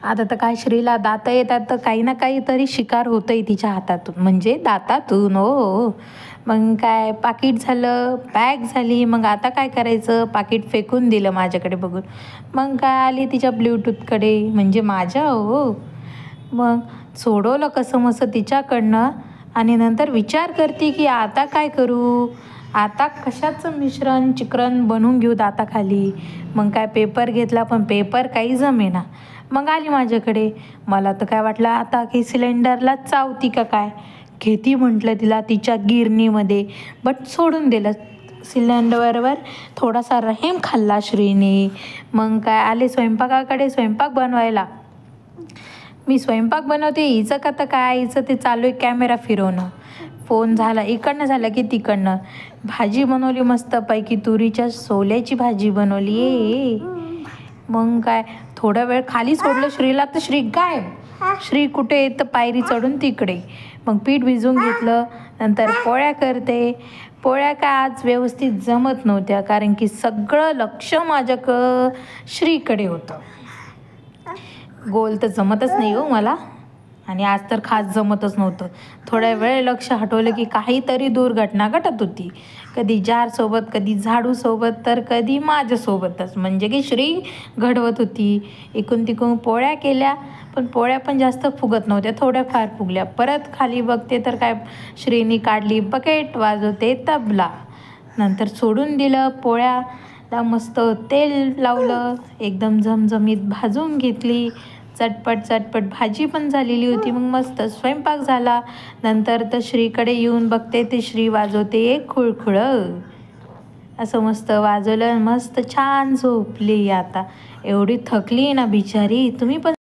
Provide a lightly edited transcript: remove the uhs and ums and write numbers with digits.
आता तर काय श्रीला दातं येतात तर काही ना काहीतरी शिकार होतंय तिच्या हातातून म्हणजे दातातून हो. मग काय पाकीट झालं, बॅग झाली. मग आता काय करायचं, पाकीट फेकून दिलं माझ्याकडे बघून. मग काय आली तिच्या ब्ल्यूटूथकडे म्हणजे माझ्या हो. मग सोडवलं कसं मसं तिच्याकडनं आणि नंतर विचार करते की आता काय करू, आता कशाचं मिश्रण चिकरण बनवून घेऊ दाताखाली. मग काय पेपर घेतला पण पेपर काही जमेना. मग आली माझ्याकडे. मला तर काय वाटलं आता की सिलेंडरला चावती का काय, घेती म्हटलं तिला तिच्या गिरणीमध्ये. बट सोडून दिलं सिलेंडरवर. थोडासा रहीम खाल्ला श्रीने. मग काय आले स्वयंपाकाकडे स्वयंपाक बनवायला. मी स्वयंपाक बनवते, हिचं का तर काय, हिचं ते चालू आहे कॅमेरा फिरवणं. फोन झाला इकडनं झाला की तिकडनं. भाजी बनवली मस्तपैकी तुरीच्या सोल्याची भाजी बनवली आहे. मग काय थोडा वेळ खाली सोडलं श्रीला तर श्री गायब. श्री कुठे तर पायरी चढून तिकडे. मग पीठ भिजवून घेतलं. नंतर पोळ्या करते. पोळ्या काय आज व्यवस्थित जमत नव्हत्या कारण की सगळं लक्ष माझ्याकडं श्रीकडे होतं. गोल तर जमतच नाही हो मला आणि आज तर खास जमतच नव्हतं. थोड्या वेळ लक्ष हटवलं की काहीतरी दुर्घटना घटत होती. कधी जारसोबत, कधी झाडूसोबत, तर कधी माझ्यासोबतच. म्हणजे की श्री घडवत होती. इकून तिकून पोळ्या केल्या पण पोळ्या पण जास्त फुगत नव्हत्या, थोड्याफार फुगल्या. परत खाली बघते तर काय श्रीनी काढली बकेट, वाजवते तबला. नंतर सोडून दिलं पोळ्याला मस्त तेल लावलं, एकदम झमझमीत भाजून घेतली. चटपट चटपट भाजी पण झालेली होती. मग मस्त स्वयंपाक झाला. नंतर तर श्रीकडे येऊन बघते ते श्री वाजवते एक खुळखुळं. असं मस्त वाजवलं, मस्त छान झोपली आता. एवढी थकली ना बिचारी. तुम्ही पण